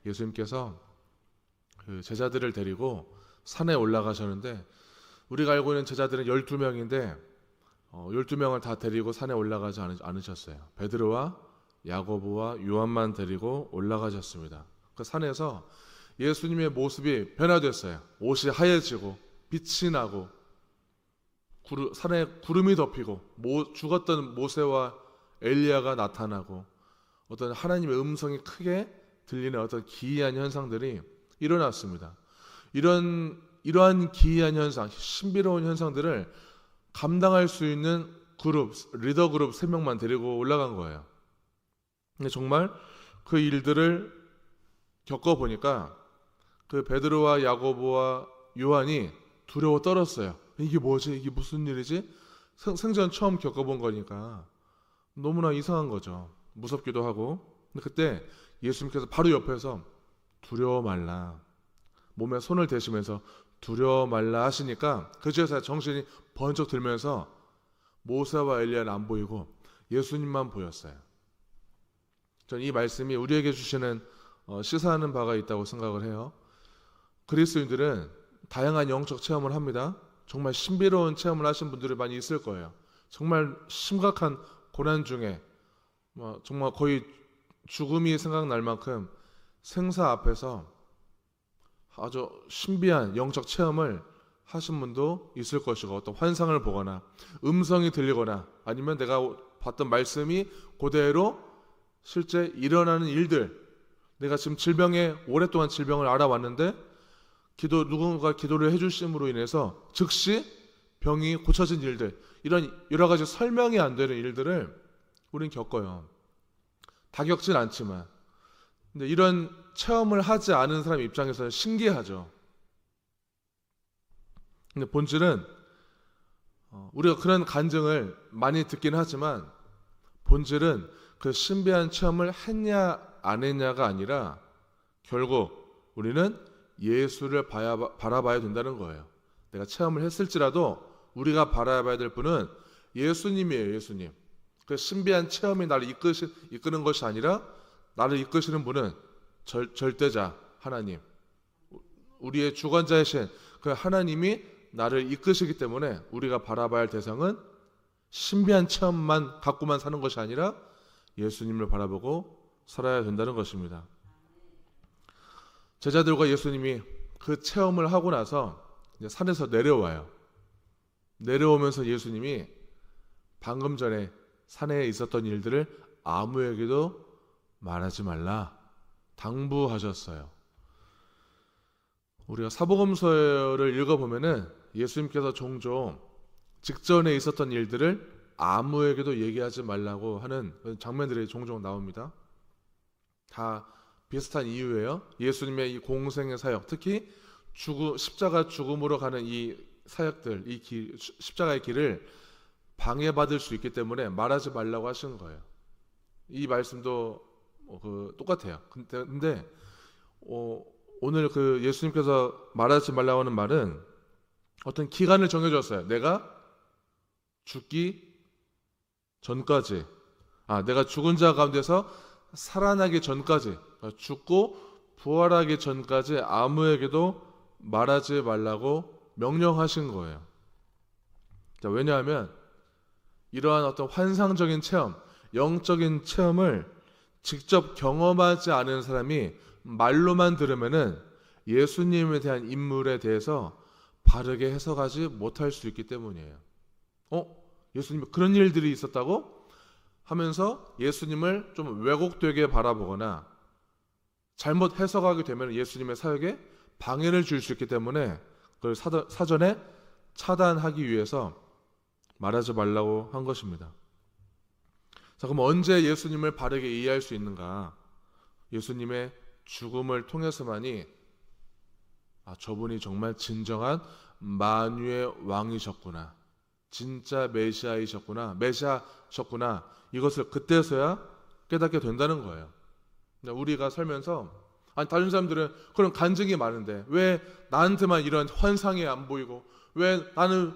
예수님께서 그 제자들을 데리고 산에 올라가셨는데, 우리가 알고 있는 제자들은 12명인데 12명을 다 데리고 산에 올라가지 않으셨어요. 베드로와 야고보와 요한만 데리고 올라가셨습니다. 그 산에서 예수님의 모습이 변화됐어요. 옷이 하얘지고 빛이 나고 산에 구름이 덮이고 죽었던 모세와 엘리야가 나타나고 어떤 하나님의 음성이 크게 들리는 어떤 기이한 현상들이 일어났습니다. 이러한 기이한 현상, 신비로운 현상들을 감당할 수 있는 리더 그룹 3명만 데리고 올라간 거예요. 근데 정말 그 일들을 겪어보니까 그 베드로와 야고보와 요한이 두려워 떨었어요. 이게 뭐지? 이게 무슨 일이지? 생전 처음 겪어본 거니까 너무나 이상한 거죠. 무섭기도 하고. 근데 그때 예수님께서 바로 옆에서 두려워 말라, 몸에 손을 대시면서 두려워 말라 하시니까 그제서야 정신이 번쩍 들면서 모세와 엘리야는 안 보이고 예수님만 보였어요. 저는 이 말씀이 우리에게 주시는 시사하는 바가 있다고 생각을 해요. 그리스도인들은 다양한 영적 체험을 합니다. 정말 신비로운 체험을 하신 분들이 많이 있을 거예요. 정말 심각한 고난 중에 정말 거의 죽음이 생각날 만큼 생사 앞에서 아주 신비한 영적 체험을 하신 분도 있을 것이고, 어떤 환상을 보거나 음성이 들리거나 아니면 내가 봤던 말씀이 그대로 실제 일어나는 일들, 내가 지금 오랫동안 질병을 알아왔는데 누군가 기도를 해주심으로 인해서 즉시 병이 고쳐진 일들, 이런 여러 가지 설명이 안 되는 일들을 우린 겪어요. 다 겪진 않지만. 근데 이런 체험을 하지 않은 사람 입장에서는 신기하죠. 근데 본질은 우리가 그런 간증을 많이 듣긴 하지만 본질은 그 신비한 체험을 했냐 안 했냐가 아니라 결국 우리는 예수를 바라봐야 된다는 거예요. 내가 체험을 했을지라도 우리가 바라봐야 될 분은 예수님이에요. 예수님. 그 신비한 체험이 나를 이끄는 것이 아니라 나를 이끄시는 분은 절대자 하나님, 우리의 주관자이신 그 하나님이 나를 이끄시기 때문에 우리가 바라봐야 할 대상은 신비한 체험만 갖고만 사는 것이 아니라 예수님을 바라보고 살아야 된다는 것입니다. 제자들과 예수님이 그 체험을 하고 나서 이제 산에서 내려와요. 내려오면서 예수님이 방금 전에 산에 있었던 일들을 아무에게도 말하지 말라 당부하셨어요. 우리가 사복음서를 읽어보면은 예수님께서 종종 직전에 있었던 일들을 아무에게도 얘기하지 말라고 하는 장면들이 종종 나옵니다. 다 비슷한 이유예요. 예수님의 이 공생의 사역, 특히 십자가 죽음으로 가는 이 사역들, 십자가의 길을 방해받을 수 있기 때문에 말하지 말라고 하시는 거예요. 이 말씀도 똑같아요. 근데 오늘 그 예수님께서 말하지 말라고 하는 말은 어떤 기간을 정해줬어요. 내가 죽기 전까지, 내가 죽은 자 가운데서 살아나기 전까지, 죽고 부활하기 전까지 아무에게도 말하지 말라고 명령하신 거예요. 자, 왜냐하면 이러한 어떤 환상적인 체험, 영적인 체험을 직접 경험하지 않은 사람이 말로만 들으면은 예수님에 대한 인물에 대해서 바르게 해석하지 못할 수 있기 때문이에요. 예수님이 그런 일들이 있었다고 하면서 예수님을 좀 왜곡되게 바라보거나 잘못 해석하게 되면 예수님의 사역에 방해를 줄 수 있기 때문에 그걸 사전에 차단하기 위해서 말하지 말라고 한 것입니다. 자, 그럼 언제 예수님을 바르게 이해할 수 있는가? 예수님의 죽음을 통해서만이 저분이 정말 진정한 만유의 왕이셨구나, 진짜 메시아셨구나, 이것을 그때서야 깨닫게 된다는 거예요. 우리가 살면서 다른 사람들은 그런 간증이 많은데 왜 나한테만 이런 환상이 안 보이고, 왜 나는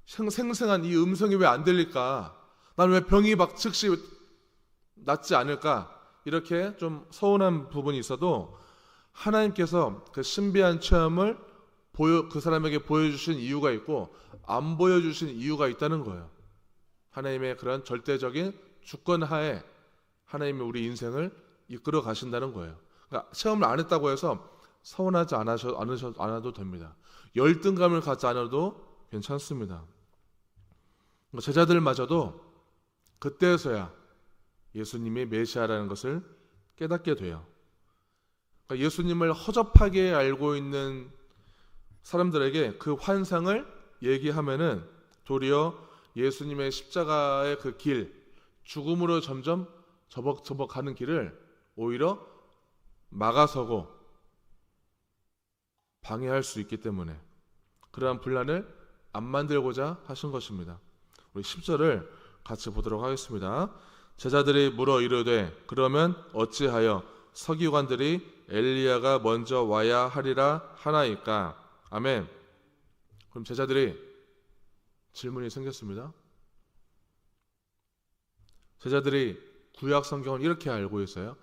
생생한 이 음성이 왜 안 들릴까? 나는 왜 병이 막 즉시 낫지 않을까? 이렇게 좀 서운한 부분이 있어도 하나님께서 그 신비한 체험을 그 사람에게 보여주신 이유가 있고 안 보여주신 이유가 있다는 거예요. 하나님의 그런 절대적인 주권 하에 하나님이 우리 인생을 이끌어 가신다는 거예요. 그러니까 체험을 안 했다고 해서 서운하지 않아도 됩니다. 열등감을 갖지 않아도 괜찮습니다. 제자들마저도 그때서야 예수님이 메시아라는 것을 깨닫게 돼요. 그러니까 예수님을 허접하게 알고 있는 사람들에게 그 환상을 얘기하면은 도리어 예수님의 십자가의 그 길, 죽음으로 점점 저벅저벅하는 길을 오히려 막아서고 방해할 수 있기 때문에 그러한 분란을 안 만들고자 하신 것입니다. 우리 10절을 같이 보도록 하겠습니다. 제자들이 물어 이르되 그러면 어찌하여 서기관들이 엘리야가 먼저 와야 하리라 하나이까? 아멘. 그럼 제자들이 질문이 생겼습니다. 제자들이 구약 성경을 이렇게 알고 있어요.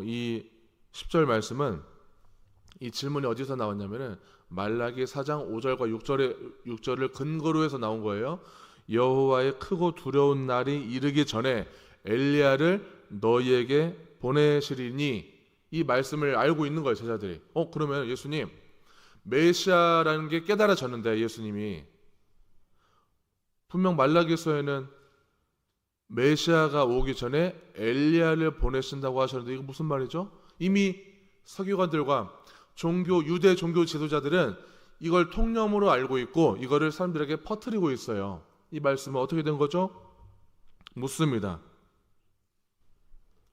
이 10절 말씀은 이 질문이 어디서 나왔냐면은 말라기 4장 5절과 6절을 근거로 해서 나온 거예요. 여호와의 크고 두려운 날이 이르기 전에 엘리야를 너희에게 보내시리니, 이 말씀을 알고 있는 거예요, 제자들이. 그러면 예수님, 메시아라는 게 깨달아졌는데 예수님이 분명 말라기서에는 메시아가 오기 전에 엘리야를 보내신다고 하셨는데 이거 무슨 말이죠? 이미 서기관들과 유대 종교 지도자들은 이걸 통념으로 알고 있고 이거를 사람들에게 퍼뜨리고 있어요. 이 말씀은 어떻게 된 거죠? 묻습니다.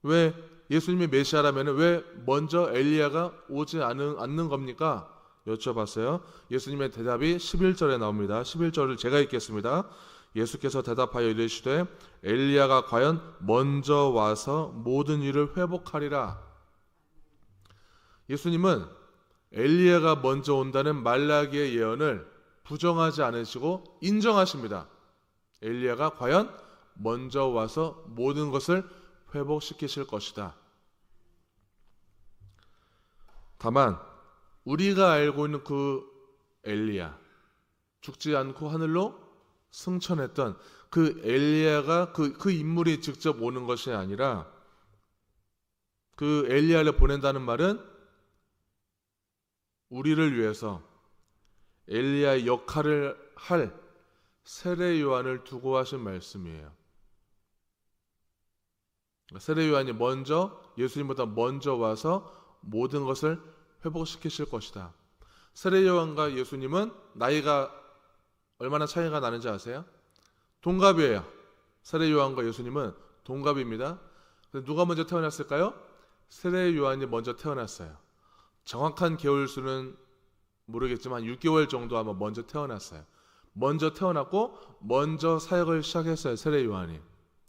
왜 예수님이 메시아라면 왜 먼저 엘리야가 오지 않는 겁니까? 여쭤봤어요. 예수님의 대답이 11절에 나옵니다. 11절을 제가 읽겠습니다. 예수께서 대답하여 이르시되 엘리야가 과연 먼저 와서 모든 일을 회복하리라. 예수님은 엘리야가 먼저 온다는 말라기의 예언을 부정하지 않으시고 인정하십니다. 엘리야가 과연 먼저 와서 모든 것을 회복시키실 것이다. 다만 우리가 알고 있는 그 엘리야, 죽지 않고 하늘로 승천했던 그 엘리야가 그 인물이 직접 오는 것이 아니라 그 엘리야를 보낸다는 말은 우리를 위해서 엘리야의 역할을 할 세례 요한을 두고 하신 말씀이에요. 세례 요한이 예수님보다 먼저 와서 모든 것을 회복시키실 것이다. 세례 요한과 예수님은 나이가 얼마나 차이가 나는지 아세요? 동갑이에요. 세례 요한과 예수님은 동갑입니다. 누가 먼저 태어났을까요? 세례 요한이 먼저 태어났어요. 정확한 개월수는 모르겠지만 6개월 정도 아마 먼저 태어났어요. 먼저 태어났고 먼저 사역을 시작했어요, 세례 요한이.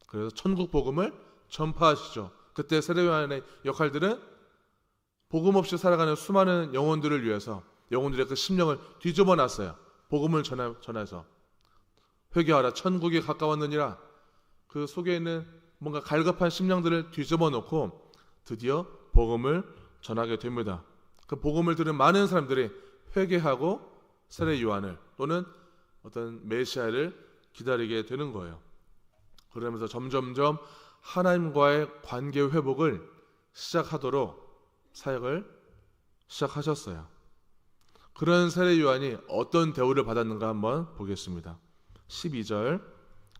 그래서 천국 복음을 전파하시죠. 그때 세례 요한의 역할들은 복음 없이 살아가는 수많은 영혼들을 위해서 영혼들의 그 심령을 뒤집어 놨어요. 복음을 전해서 회개하라, 천국이 가까웠느니라. 그 속에 있는 뭔가 갈급한 심령들을 뒤집어 놓고 드디어 복음을 전하게 됩니다. 그 복음을 들은 많은 사람들이 회개하고 세례 요한을 또는 어떤 메시아를 기다리게 되는 거예요. 그러면서 점점점 하나님과의 관계 회복을 시작하도록 사역을 시작하셨어요. 그런 세례 요한이 어떤 대우를 받았는가 한번 보겠습니다. 12절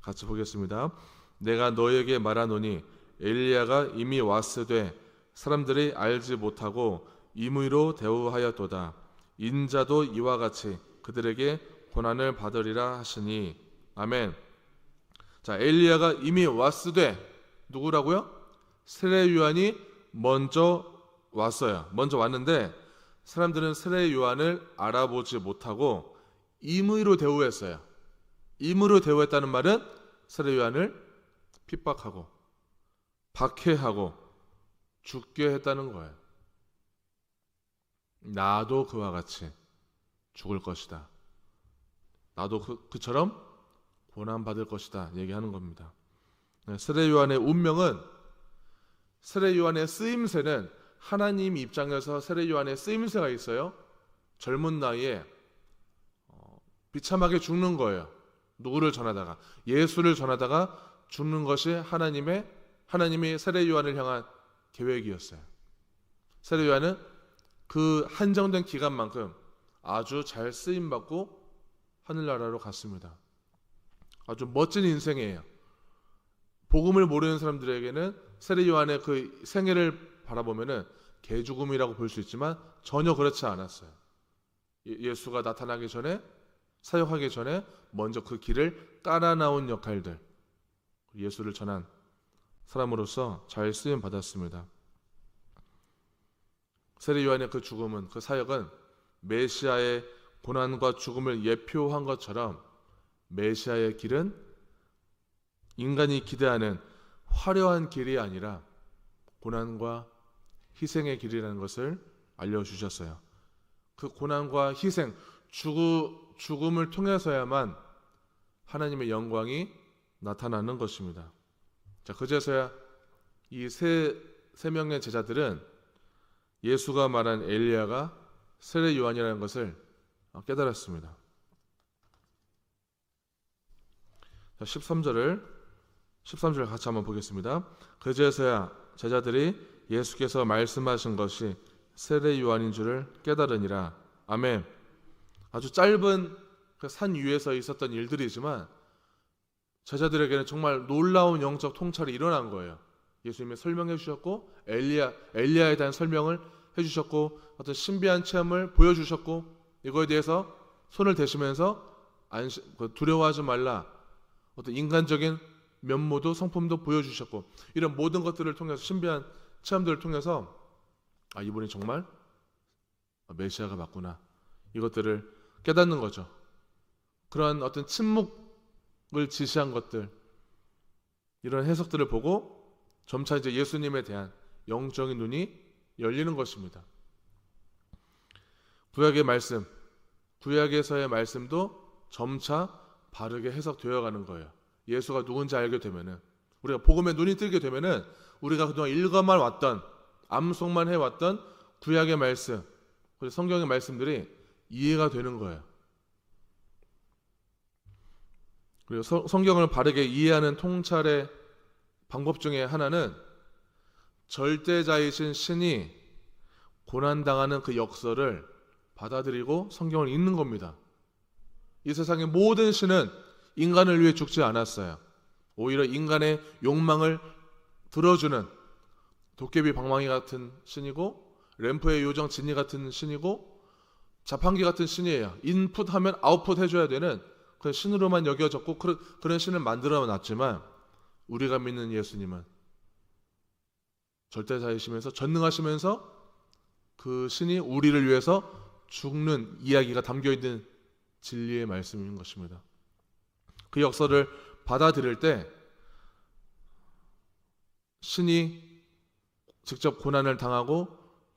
같이 보겠습니다. 내가 너에게 말하노니 엘리야가 이미 왔으되 사람들이 알지 못하고 임의로 대우하였도다. 인자도 이와 같이 그들에게 고난을 받으리라 하시니. 아멘. 자, 엘리야가 이미 왔으되 누구라고요? 세례 요한이 먼저 왔어요. 먼저 왔는데 사람들은 세례 요한을 알아보지 못하고 임의로 대우했어요. 임의로 대우했다는 말은 세례 요한을 핍박하고 박해하고 죽게 했다는 거예요. 나도 그와 같이 죽을 것이다. 나도 그처럼 고난받을 것이다 얘기하는 겁니다. 세례 요한의 운명은, 세례 요한의 쓰임새는 하나님 입장에서 세례 요한의 쓰임새가 있어요. 젊은 나이에 비참하게 죽는 거예요. 누구를 전하다가, 예수를 전하다가 죽는 것이 하나님이 세례 요한을 향한 계획이었어요. 세례 요한은 그 한정된 기간만큼 아주 잘 쓰임 받고 하늘나라로 갔습니다. 아주 멋진 인생이에요. 복음을 모르는 사람들에게는 세례 요한의 그 생애를 바라보면은 개죽음이라고 볼 수 있지만 전혀 그렇지 않았어요. 예수가 나타나기 전에, 사역하기 전에 먼저 그 길을 깔아 나온 역할들, 예수를 전한 사람으로서 잘 쓰임 받았습니다. 세례 요한의 그 죽음은, 그 사역은 메시아의 고난과 죽음을 예표한 것처럼 메시아의 길은 인간이 기대하는 화려한 길이 아니라 고난과 희생의 길이라는 것을 알려주셨어요. 그 고난과 희생, 죽음을 통해서야만 하나님의 영광이 나타나는 것입니다. 자, 그제서야 이 세 명의 제자들은 예수가 말한 엘리야가 세례 요한이라는 것을 깨달았습니다. 자, 13절 같이 한번 보겠습니다. 그제서야 제자들이 예수께서 말씀하신 것이 세례 요한인 줄을 깨달으니라. 아멘. 아주 짧은 그 산 위에서 있었던 일들이지만 제자들에게는 정말 놀라운 영적 통찰이 일어난 거예요. 예수님이 설명해 주셨고, 엘리야에 대한 설명을 해주셨고, 어떤 신비한 체험을 보여주셨고, 이거에 대해서 손을 대시면서 두려워하지 말라, 어떤 인간적인 면모도 성품도 보여주셨고, 이런 모든 것들을 통해서, 신비한 체험들을 통해서 이분이 정말 메시아가 맞구나, 이것들을 깨닫는 거죠. 그런 어떤 침묵을 지시한 것들, 이런 해석들을 보고 점차 이제 예수님에 대한 영적인 눈이 열리는 것입니다. 구약의 말씀, 구약에서의 말씀도 점차 바르게 해석되어 가는 거예요. 예수가 누군지 알게 되면은, 우리가 복음에 눈이 뜨게 되면은, 우리가 그동안 읽어만 왔던, 암송만 해왔던 구약의 말씀, 그리고 성경의 말씀들이 이해가 되는 거예요. 그리고 성경을 바르게 이해하는 통찰의 방법 중에 하나는 절대자이신 신이 고난당하는 그 역설을 받아들이고 성경을 읽는 겁니다. 이 세상의 모든 신은 인간을 위해 죽지 않았어요. 오히려 인간의 욕망을 들어주는 도깨비 방망이 같은 신이고, 램프의 요정 진리 같은 신이고, 자판기 같은 신이에요. 인풋하면 아웃풋 해줘야 되는 그 신으로만 여겨졌고, 그런 신을 만들어 놨지만 우리가 믿는 예수님은 절대자이시면서 전능하시면서 그 신이 우리를 위해서 죽는 이야기가 담겨있는 진리의 말씀인 것입니다. 그 역설을 받아들일 때 신이 직접 고난을 당하고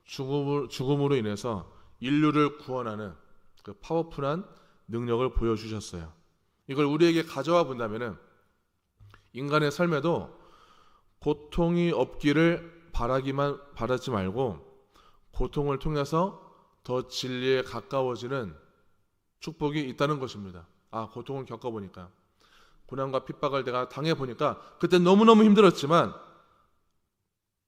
죽음으로 인해서 인류를 구원하는 그 파워풀한 능력을 보여주셨어요. 이걸 우리에게 가져와 본다면은 인간의 삶에도 고통이 없기를 바라지 말고, 고통을 통해서 더 진리에 가까워지는 축복이 있다는 것입니다. 고통을 겪어보니까, 고난과 핍박을 내가 당해보니까, 그때 너무너무 힘들었지만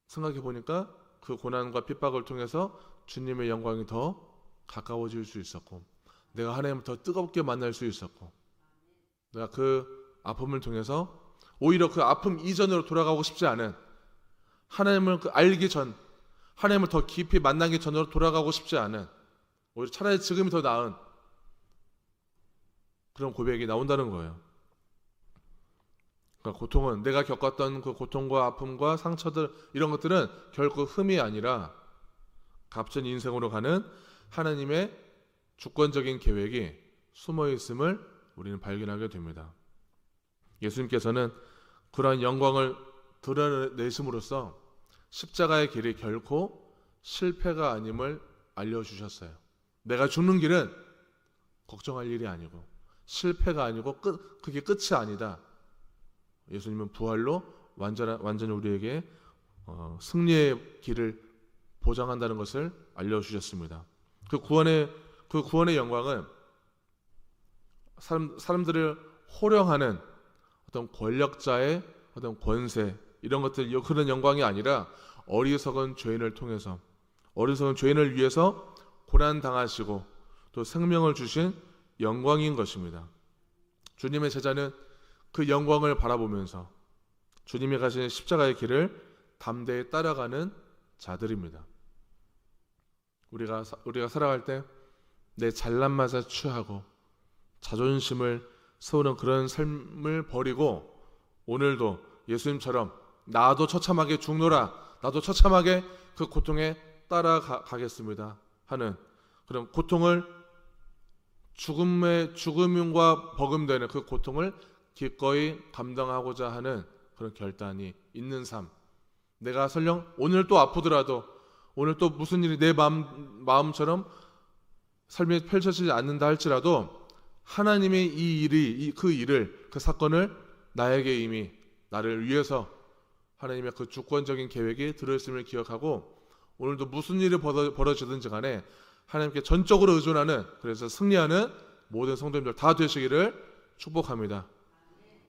생각해보니까 그 고난과 핍박을 통해서 주님의 영광이 더 가까워질 수 있었고, 내가 하나님을 더 뜨겁게 만날 수 있었고, 내가 그 아픔을 통해서 오히려 그 아픔 이전으로 돌아가고 싶지 않은, 하나님을 알기 전, 하나님을 더 깊이 만나기 전으로 돌아가고 싶지 않은, 오히려 차라리 지금이 더 나은 그런 고백이 나온다는 거예요. 그러니까 고통은, 내가 겪었던 그 고통과 아픔과 상처들, 이런 것들은 결코 흠이 아니라 값진 인생으로 가는 하나님의 주권적인 계획이 숨어 있음을 우리는 발견하게 됩니다. 예수님께서는 그러한 영광을 드러내심으로써 십자가의 길이 결코 실패가 아님을 알려주셨어요. 내가 죽는 길은 걱정할 일이 아니고, 실패가 아니고 그게 끝이 아니다. 예수님은 부활로 완전히 우리에게 승리의 길을 보장한다는 것을 알려주셨습니다. 그 구원의 영광은 사람들을 호령하는 어떤 권력자의 어떤 권세 이런 것들 그런 영광이 아니라 어리석은 죄인을 통해서 어리석은 죄인을 위해서 고난 당하시고 또 생명을 주신 영광인 것입니다. 주님의 제자는 그 영광을 바라보면서 주님이 가신 십자가의 길을 담대히 따라가는 자들입니다. 우리가 살아갈 때 내 잘난맛에 취하고 자존심을 세우는 그런 삶을 버리고 오늘도 예수님처럼 나도 처참하게 죽노라, 나도 처참하게 그 고통에 따라가겠습니다 하는 그런 고통을 죽음과 버금되는 그 고통을 기꺼이 감당하고자 하는 그런 결단이 있는 삶. 내가 설령 오늘 또 아프더라도 오늘 또 무슨 일이 내 마음처럼 삶이 펼쳐지지 않는다 할지라도 하나님의 그 사건을 나에게 이미 나를 위해서 하나님의 그 주권적인 계획이 들어있음을 기억하고 오늘도 무슨 일이 벌어지든지 간에 하나님께 전적으로 의존하는 그래서 승리하는 모든 성도님들 다 되시기를 축복합니다.